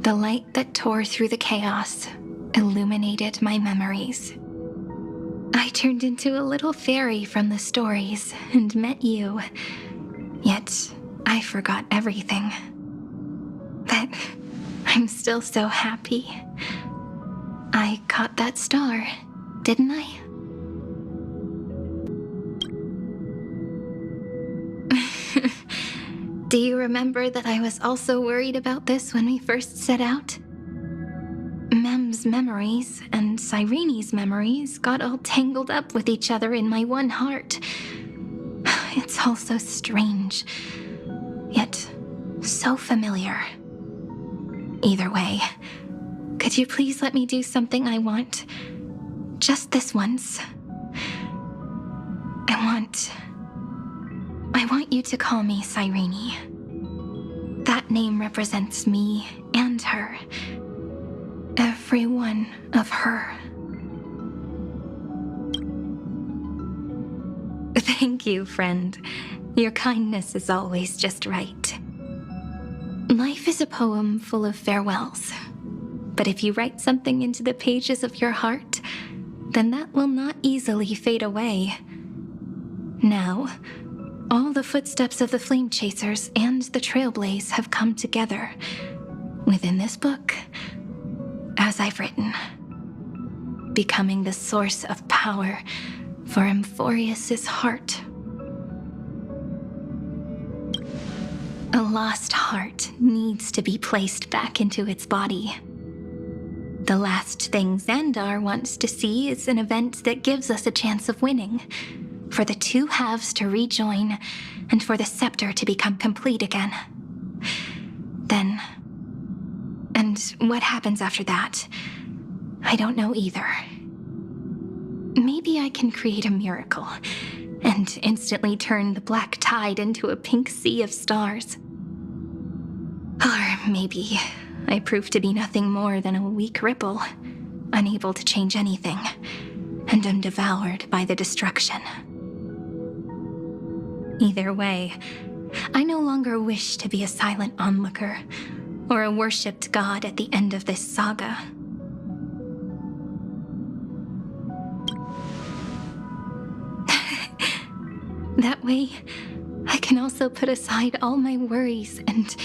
The light that tore through the chaos illuminated my memories. I turned into a little fairy from the stories and met you. Yet, I forgot everything. But I'm still so happy. I caught that star, didn't I? Do you remember that I was also worried about this when we first set out? Mem's memories and Cyrene's memories got all tangled up with each other in my one heart. It's all so strange, yet so familiar. Either way, could you please let me do something I want? Just this once. I want you to call me Cyrene. That name represents me and her. Every one of her. Thank you, friend. Your kindness is always just right. Life is a poem full of farewells. But if you write something into the pages of your heart, then that will not easily fade away. Now, all the footsteps of the Flame Chasers and the Trailblaze have come together within this book, as I've written, becoming the source of power for Amphorius's heart. A lost heart needs to be placed back into its body. The last thing Xandar wants to see is an event that gives us a chance of winning, for the two halves to rejoin, and for the scepter to become complete again. Then, and what happens after that, I don't know either. Maybe I can create a miracle, and instantly turn the black tide into a pink sea of stars. Or maybe I prove to be nothing more than a weak ripple, unable to change anything, and am devoured by the destruction. Either way, I no longer wish to be a silent onlooker, or a worshipped god at the end of this saga. That way, I can also put aside all my worries and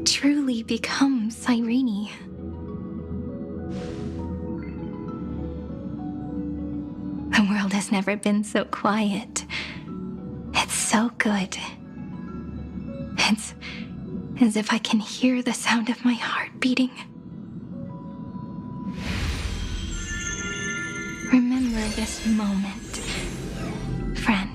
truly become Cyrene. The world has never been so quiet. It's so good. It's as if I can hear the sound of my heart beating. Remember this moment, friend.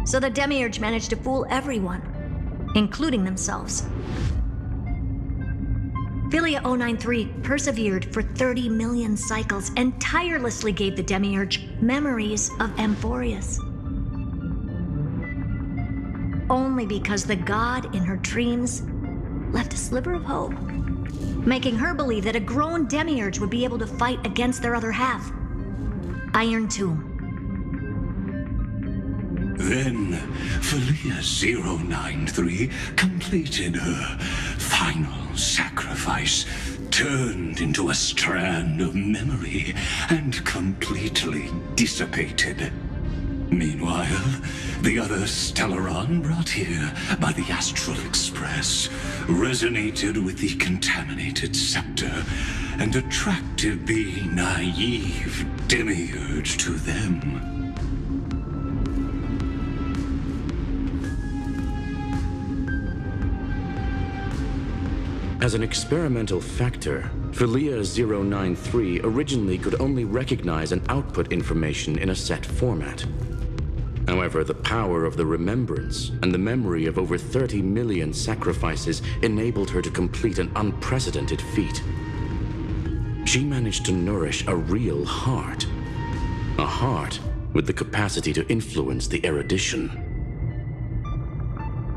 So the Demiurge managed to fool everyone, including themselves. Philia 093 persevered for 30 million cycles and tirelessly gave the Demiurge memories of Amphorius. Only because the god in her dreams left a sliver of hope, making her believe that a grown Demiurge would be able to fight against their other half. Iron Tomb. Then, Philia 093 completed her final sacrifice, turned into a strand of memory, and completely dissipated. Meanwhile, the other Stellaron brought here by the Astral Express resonated with the contaminated scepter and attracted the naive Demiurge to them. As an experimental factor, Philia 093 originally could only recognize and output information in a set format. However, the power of the remembrance and the memory of over 30 million sacrifices enabled her to complete an unprecedented feat. She managed to nourish a real heart. A heart with the capacity to influence the erudition.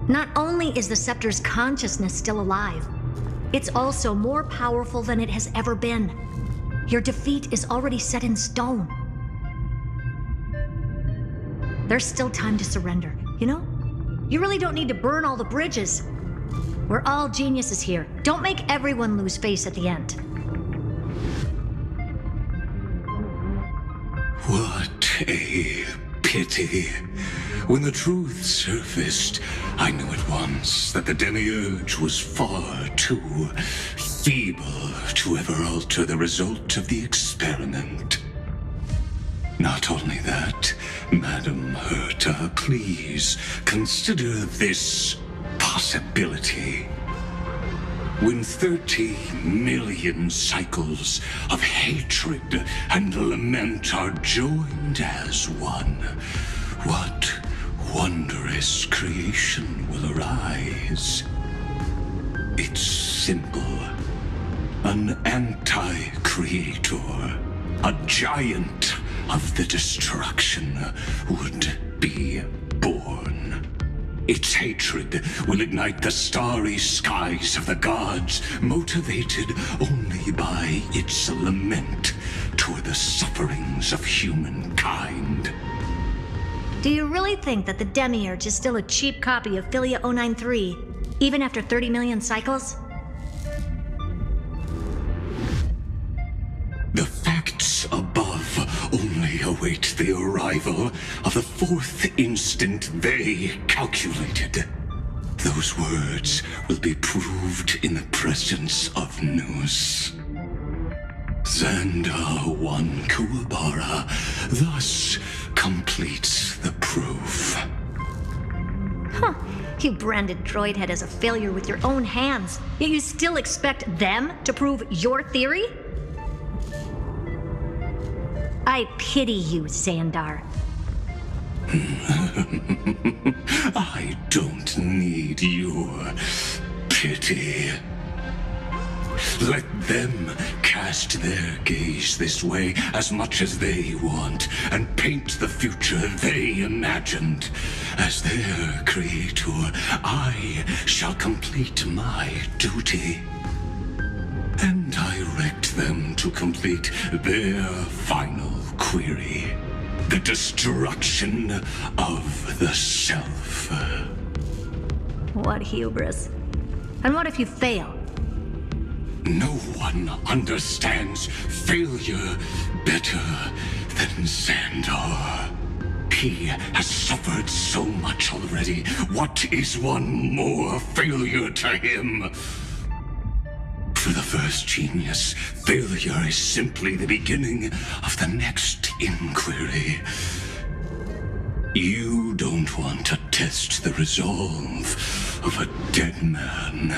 Not only is the Scepter's consciousness still alive, it's also more powerful than it has ever been. Your defeat is already set in stone. There's still time to surrender. you know? You really don't need to burn all the bridges. We're all geniuses here. Don't make everyone lose face at the end. What a pity. When the truth surfaced, I knew at once that the Demiurge was far too feeble to ever alter the result of the experiment. Not only that, Madam Herta, please consider this possibility. When 30 million cycles of hatred and lament are joined as one, what wondrous creation will arise? It's simple. An anti-creator, a giant of the destruction, would be born. Its hatred will ignite the starry skies of the gods, motivated only by its lament toward the sufferings of humankind. Do you really think that the Demiurge is still a cheap copy of Philia 093, even after 30 million cycles? The facts above only await the arrival of the fourth instant they calculated. Those words will be proved in the presence of Nous. Xandar 1 Kuwabara thus completes the proof. Huh. You branded Droidhead as a failure with your own hands, yet you still expect them to prove your theory? I pity you, Xandar. I don't need your pity. Let them cast their gaze this way as much as they want, and paint the future they imagined. As their creator, I shall complete my duty and direct them to complete their final query. The destruction of the self. What hubris. And what if you fail? No one understands failure better than Xandar. He has suffered so much already. What is one more failure to him? For the first genius, failure is simply the beginning of the next inquiry. You don't want to test the resolve of a dead man.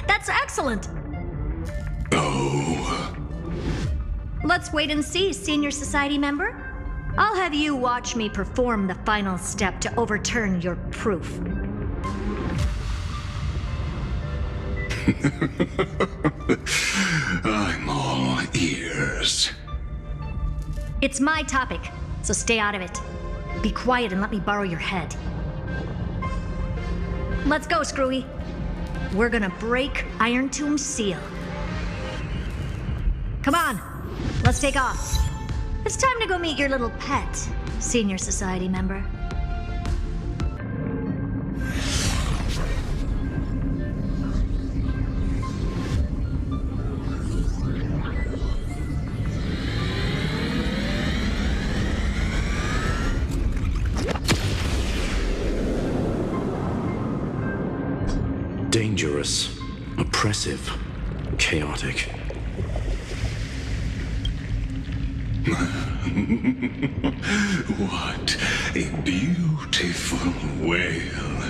That's excellent! Oh. Let's wait and see, Senior Society member. I'll have you watch me perform the final step to overturn your proof. I'm all ears. It's my topic, so stay out of it. Be quiet and let me borrow your head. Let's go, Screwy. We're gonna break Iron Tomb's seal. Come on, let's take off. It's time to go meet your little pet, Senior Society member. Dangerous, oppressive, chaotic. What a beautiful wail.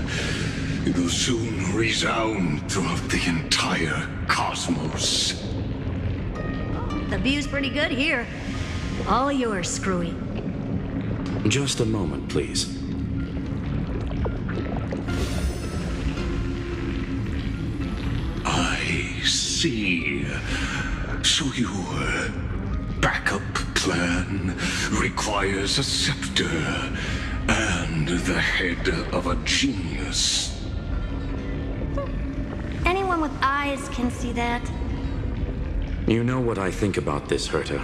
It'll soon resound throughout the entire cosmos. The view's pretty good here. All yours, Screwy. Just a moment, please. I see. So your backup plan requires a scepter and the head of a genius. Anyone with eyes can see that. You know what I think about this, Herta.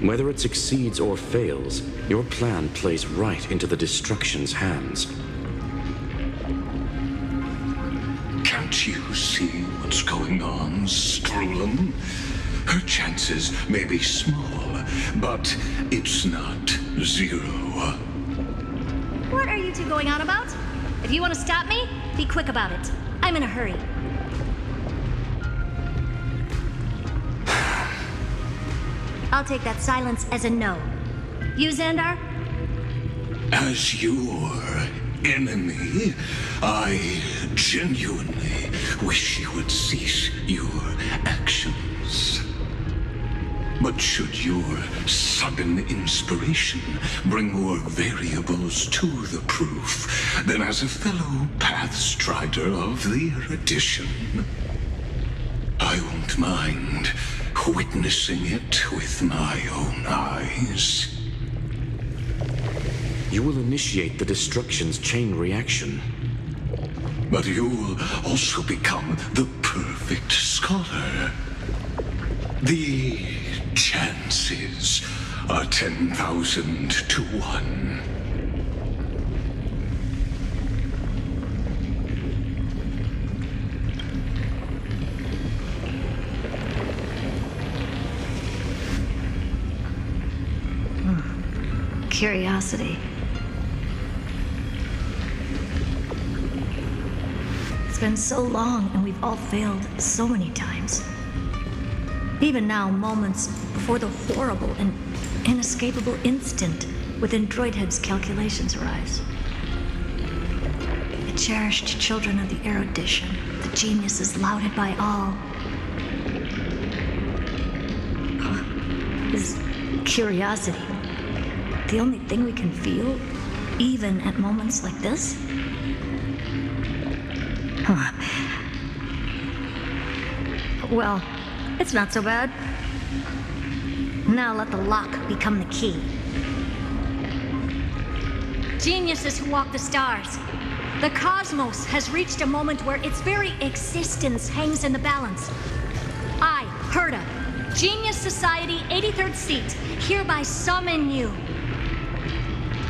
Whether it succeeds or fails, your plan plays right into the destruction's hands. Can't you see what's going on, Strulum? Her chances may be small, but it's not zero. What are you two going on about? If you want to stop me, be quick about it. I'm in a hurry. I'll take that silence as a no. You, Xandar? As your enemy, I genuinely wish you would cease your actions. But should your sudden inspiration bring more variables to the proof, then as a fellow Pathstrider of the Erudition, I won't mind witnessing it with my own eyes. You will initiate the destruction's chain reaction. But you'll also become the perfect scholar. The chances are 10,000 to 1. Curiosity. It's been so long, and we've all failed so many times. Even now, moments before the horrible and inescapable instant within Droidhead's calculations arise. The cherished children of the Erudition, the geniuses lauded by all. Is curiosity the only thing we can feel, even at moments like this? Well, it's not so bad. Now let the lock become the key. Geniuses who walk the stars. The cosmos has reached a moment where its very existence hangs in the balance. I, Herta, Genius Society 83rd seat, hereby summon you.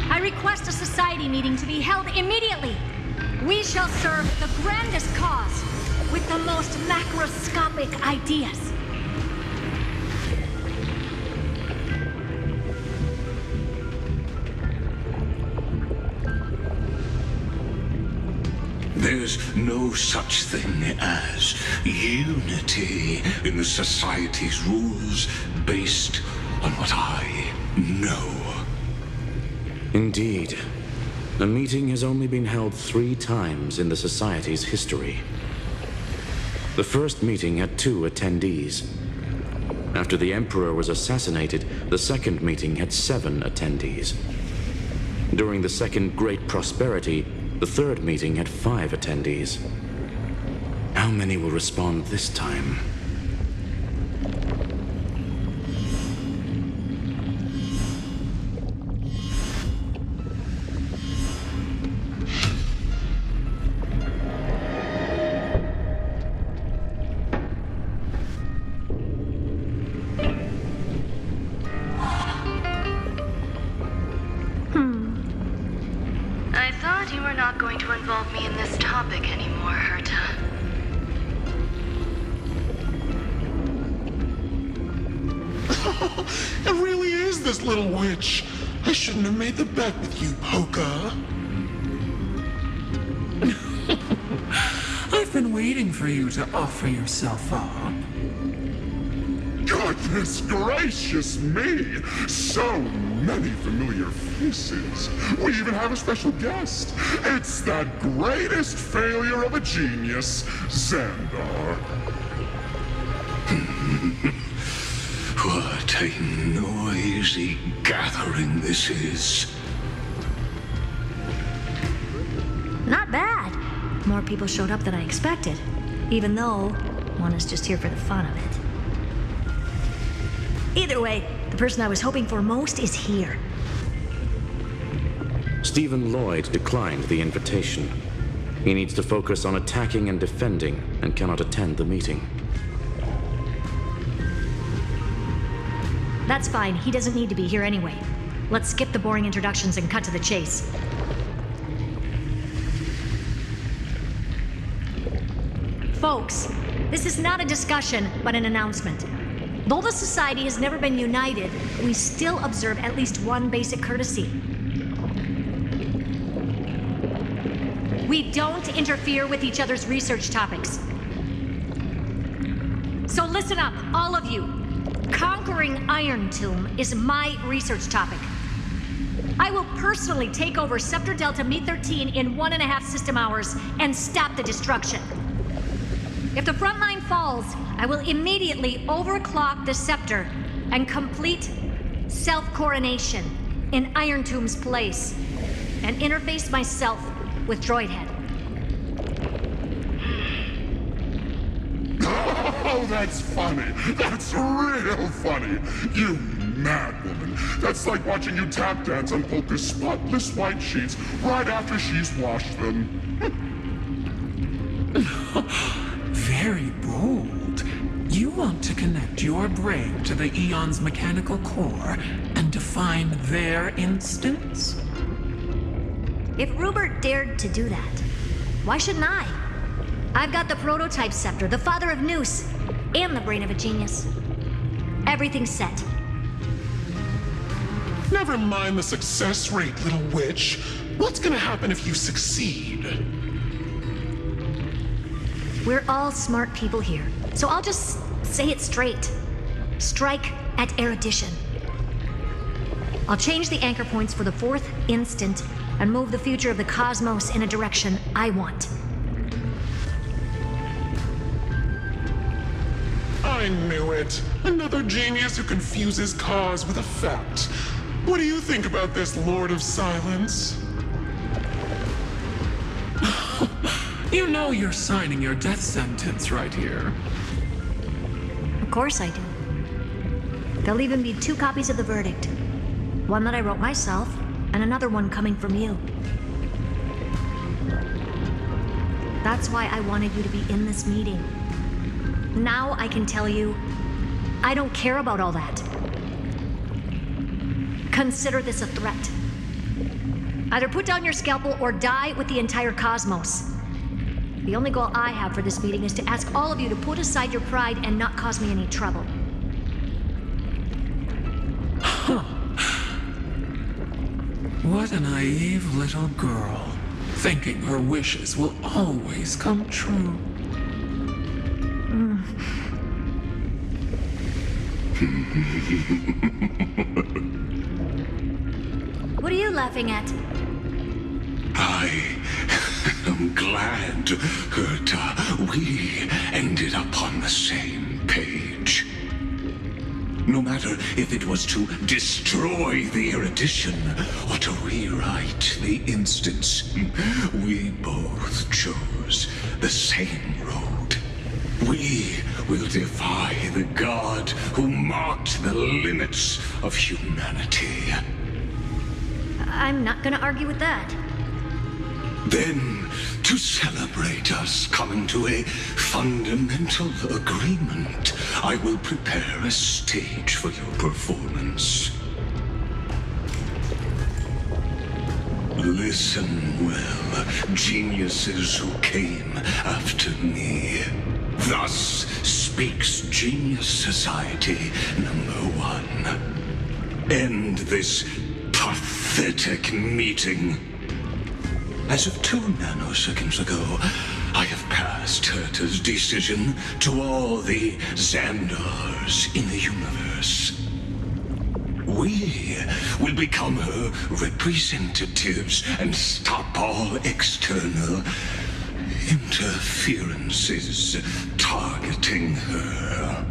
I request a society meeting to be held immediately. We shall serve the grandest cause with the most macroscopic ideas. There's no such thing as unity in the Society's rules based on what I know. Indeed. A meeting has only been held 3 times in the Society's history. The first meeting had 2 attendees. After the Emperor was assassinated, the second meeting had 7 attendees. During the Second Great Prosperity, the third meeting had 5 attendees. How many will respond this time? Me in this topic anymore, Herta. It really is this little witch. I shouldn't have made the bet with you, Poka. I've been waiting for you to offer yourself up. Goodness gracious me! So many familiar faces. We even have a special guest. It's that greatest failure of a genius, Xandar. What a noisy gathering this is. Not bad. More people showed up than I expected, even though one is just here for the fun of it. Either way, the person I was hoping for most is here. Stephen Lloyd declined the invitation. He needs to focus on attacking and defending and cannot attend the meeting. That's fine. He doesn't need to be here anyway. Let's skip the boring introductions and cut to the chase. Folks, this is not a discussion, but an announcement. Though the Society has never been united, we still observe at least one basic courtesy. We don't interfere with each other's research topics. So listen up, all of you. Conquering Iron Tomb is my research topic. I will personally take over Scepter Delta Me-13 in 1.5 system hours and stop the destruction. If the front line falls, I will immediately overclock the Scepter and complete self-coronation in Iron Tomb's place and interface myself with Droidhead. Oh, that's funny. That's real funny. You mad woman. That's like watching you tap dance on Polka's spotless white sheets right after she's washed them. Very bold. You want to connect your brain to the Eon's mechanical core and define their instance? If Rupert dared to do that, why shouldn't I? I've got the prototype scepter, the father of Noose, and the brain of a genius. Everything's set. Never mind the success rate, little witch. What's gonna happen if you succeed? We're all smart people here, so I'll just say it straight. Strike at erudition. I'll change the anchor points for the 4th instant and move the future of the cosmos in a direction I want. I knew it. Another genius who confuses cause with effect. What do you think about this, Lord of Silence? You know you're signing your death sentence right here. Of course I do. There'll even be 2 copies of the verdict. One that I wrote myself, and another one coming from you. That's why I wanted you to be in this meeting. Now I can tell you, I don't care about all that. Consider this a threat. Either put down your scalpel or die with the entire cosmos. The only goal I have for this meeting is to ask all of you to put aside your pride and not cause me any trouble. What a naive little girl, thinking her wishes will always come true. What are you laughing at? I am glad that we ended up on the same page. No matter if it was to destroy the erudition or to rewrite the instance, we both chose the same road. We will defy the god who marked the limits of humanity. I'm not gonna argue with that. Then, to celebrate us coming to a fundamental agreement, I will prepare a stage for your performance. Listen well, geniuses who came after me. Thus speaks Genius Society #1. End this pathetic meeting. As of 2 nanoseconds ago, I have passed Herta's decision to all the Xandars in the universe. We will become her representatives and stop all external interferences targeting her.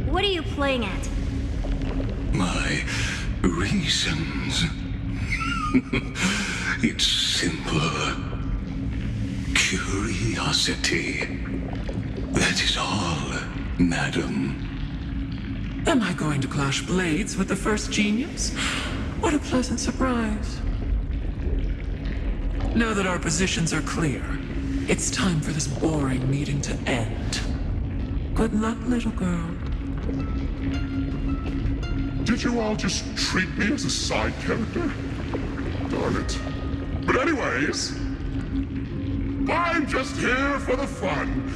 What are you playing at? My reasons. It's simple. Curiosity. That is all, madam. Am I going to clash blades with the first genius? What a pleasant surprise. Now that our positions are clear, it's time for this boring meeting to end. Good luck, little girl. Did you all just treat me as a side character? Darn it. But anyways, I'm just here for the fun.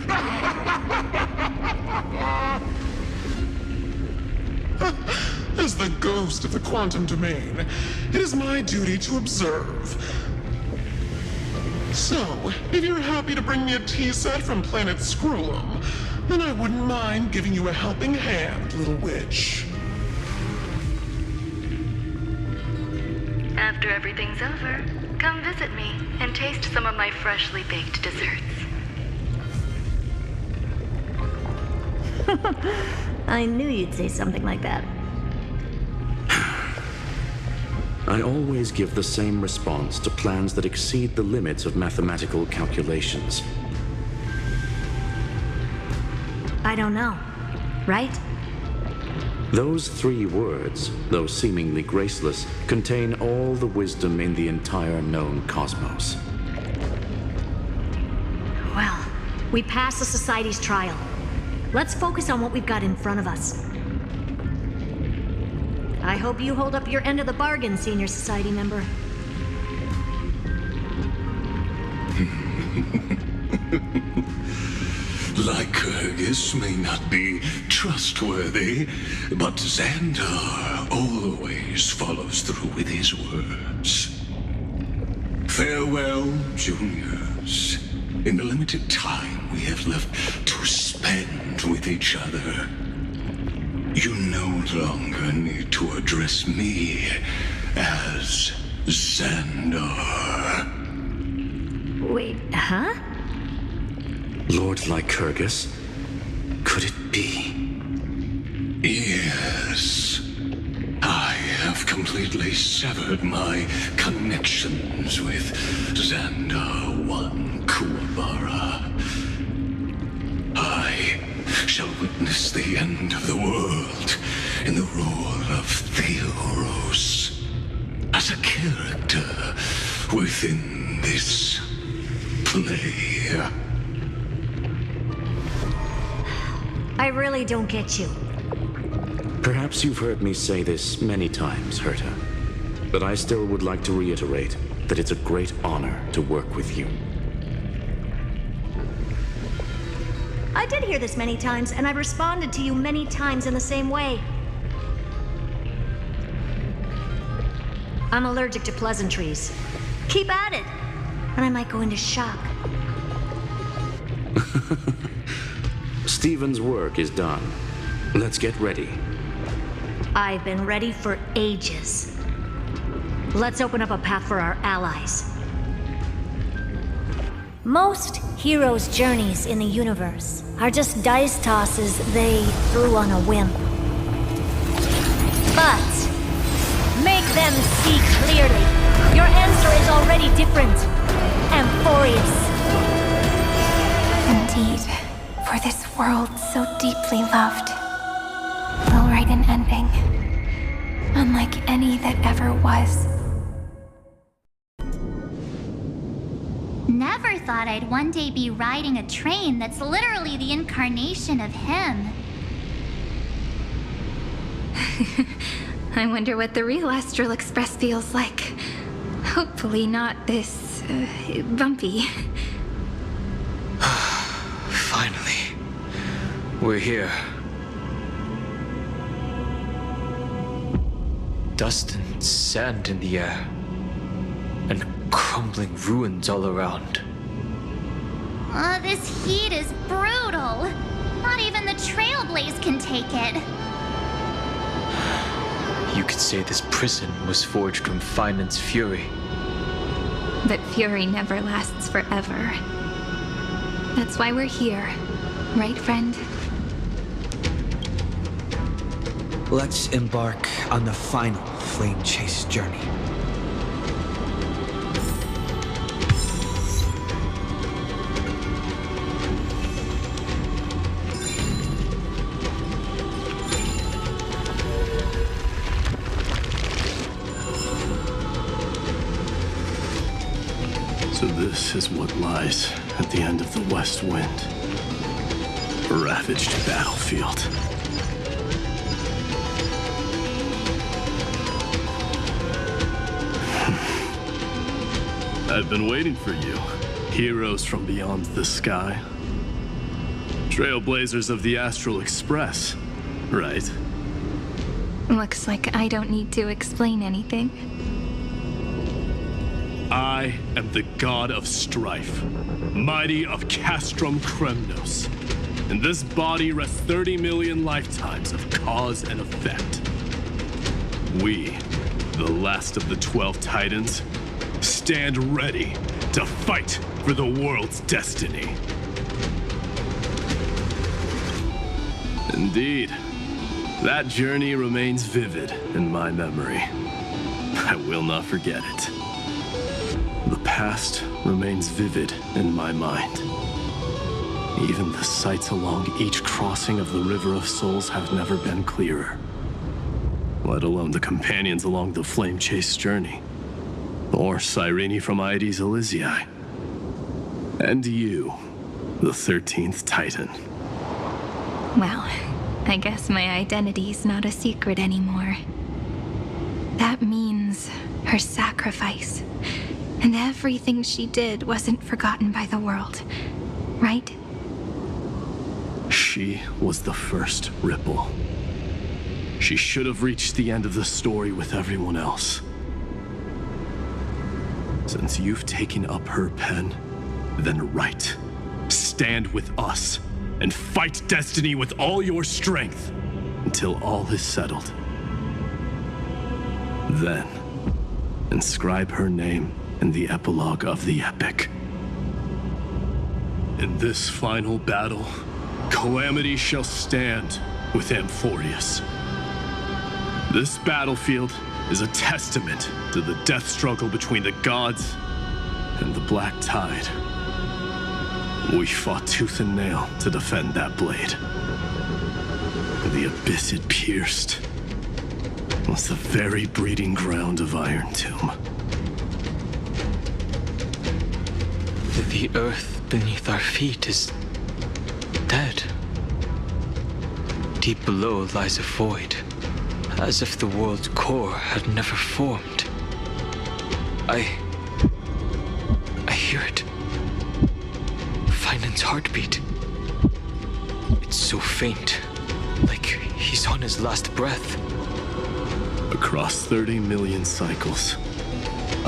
As the ghost of the quantum domain, it is my duty to observe. So, if you're happy to bring me a tea set from planet Screw'em, then I wouldn't mind giving you a helping hand, little witch. After everything's over, come visit me and taste some of my freshly baked desserts. I knew you'd say something like that. I always give the same response to plans that exceed the limits of mathematical calculations. I don't know, right? Those 3 words, though seemingly graceless, contain all the wisdom in the entire known cosmos. Well, we passed the Society's trial. Let's focus on what we've got in front of us. I hope you hold up your end of the bargain, Senior Society member. Lycurgus may not be trustworthy, but Xandar always follows through with his words. Farewell, juniors. In the limited time we have left to spend with each other, you no longer need to address me as Xandar. Wait, huh? Lord Lycurgus? Could it be? Yes. I have completely severed my connections with Xandar 1 Kuwabara. I shall witness the end of the world in the role of Theoros, as a character within this play. I really don't get you. Perhaps you've heard me say this many times, Herta, but I still would like to reiterate that it's a great honor to work with you. I did hear this many times, and I've responded to you many times in the same way. I'm allergic to pleasantries. Keep at it, and I might go into shock. Stephen's work is done. Let's get ready. I've been ready for ages. Let's open up a path for our allies. Most heroes' journeys in the universe are just dice tosses they threw on a whim. But make them see clearly. Your answer is already different. Amphorius. Indeed, for this world so deeply loved, we'll write an ending, unlike any that ever was. Never thought I'd one day be riding a train that's literally the incarnation of him. I wonder what the real Astral Express feels like. Hopefully not this, bumpy. Finally. We're here. Dust and sand in the air. And crumbling ruins all around. This heat is brutal. Not even the Trailblaze can take it. You could say this prison was forged from Finance fury. But fury never lasts forever. That's why we're here, right, friend? Let's embark on the final flame chase journey. So this is what lies at the end of the West Wind. A ravaged battlefield. I've been waiting for you. Heroes from beyond the sky. Trailblazers of the Astral Express, right? Looks like I don't need to explain anything. I am the god of strife, mighty of Castrum Kremnos. In this body rests 30 million lifetimes of cause and effect. We, the last of the 12 Titans, stand ready to fight for the world's destiny. Indeed, that journey remains vivid in my memory. I will not forget it. The past remains vivid in my mind. Even the sights along each crossing of the River of Souls have never been clearer. Let alone the companions along the Flame Chase journey. Or Cyrene from Aedes Elysiae. And you, the 13th Titan. Well, I guess my identity's not a secret anymore. That means her sacrifice and everything she did wasn't forgotten by the world, right? She was the first Ripple. She should have reached the end of the story with everyone else. Since you've taken up her pen, then write. Stand with us and fight destiny with all your strength until all is settled. Then, inscribe her name in the epilogue of the epic. In this final battle, Calamity shall stand with Amphorius. This battlefield is a testament to the death struggle between the gods and the Black Tide. We fought tooth and nail to defend that blade. The abyss it pierced was the very breeding ground of Iron Tomb. The earth beneath our feet is dead. Deep below lies a void, as if the world's core had never formed. I hear it. Finan's heartbeat. It's so faint, like he's on his last breath. Across 30 million cycles,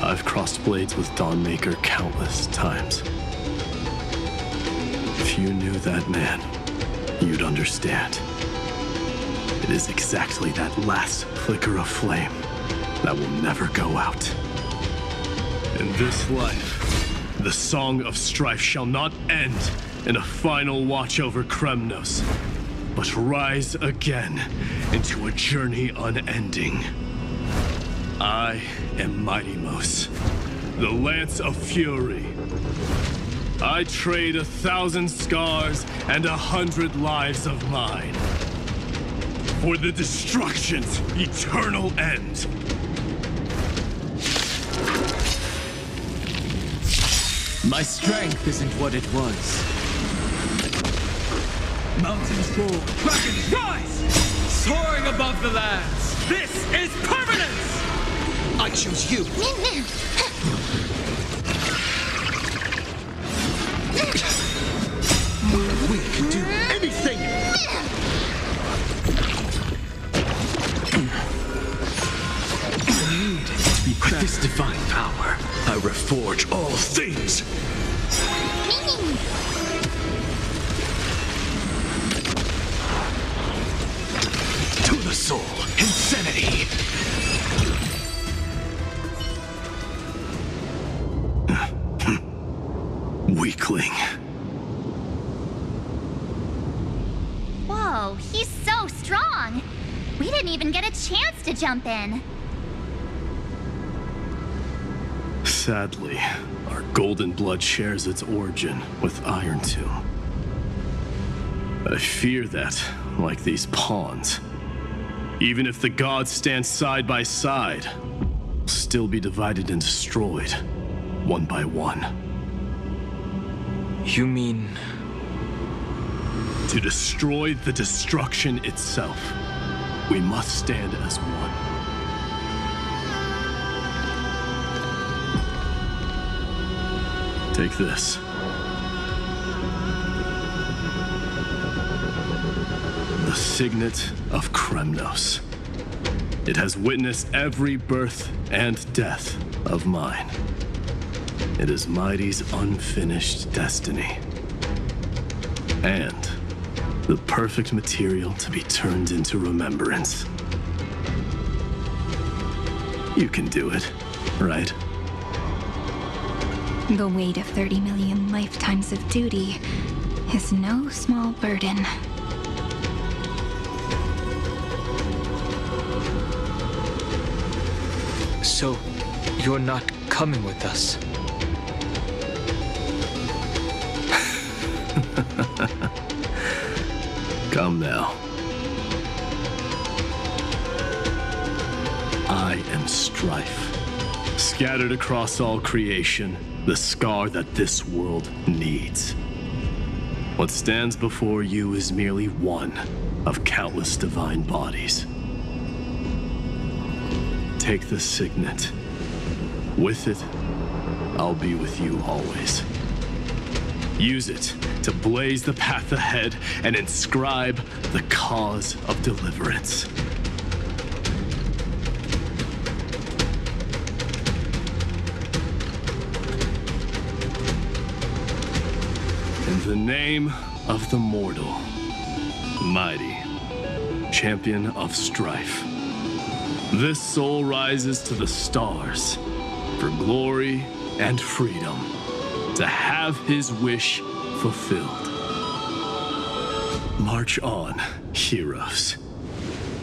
I've crossed blades with Dawnmaker countless times. If you knew that man, you'd understand. It is exactly that last flicker of flame that will never go out. In this life, the song of strife shall not end in a final watch over Kremnos, but rise again into a journey unending. I am Mighty-Mos, the Lance of Fury. I trade 1,000 scars and 100 lives of mine for the destruction's eternal end. My strength isn't what it was. Mountains fall, dragons rise! Soaring above the lands! This is permanence! I choose you! We can do anything! With this divine power, I reforge all things! To the soul, insanity! Weakling. Whoa, he's so strong! We didn't even get a chance to jump in. Sadly, our golden blood shares its origin with Iron Tomb. I fear that, like these pawns, even if the gods stand side by side, will still be divided and destroyed, one by one. You mean... To destroy the destruction itself, we must stand as one. Take this. The signet of Kremnos. It has witnessed every birth and death of mine. It is Mighty's unfinished destiny. And the perfect material to be turned into remembrance. You can do it, right? The weight of 30 million lifetimes of duty is no small burden. So, you're not coming with us? Come now. I am strife. Scattered across all creation, the scar that this world needs. What stands before you is merely one of countless divine bodies. Take the signet. With it, I'll be with you always. Use it to blaze the path ahead and inscribe the cause of deliverance. In the name of the mortal, Mighty, champion of strife, this soul rises to the stars for glory and freedom, to have his wish fulfilled. March on, heroes.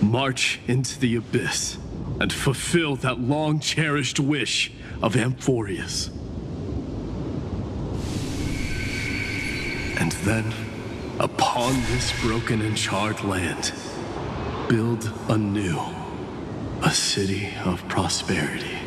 March into the abyss and fulfill that long-cherished wish of Amphorius. And then, upon this broken and charred land, build anew a city of prosperity.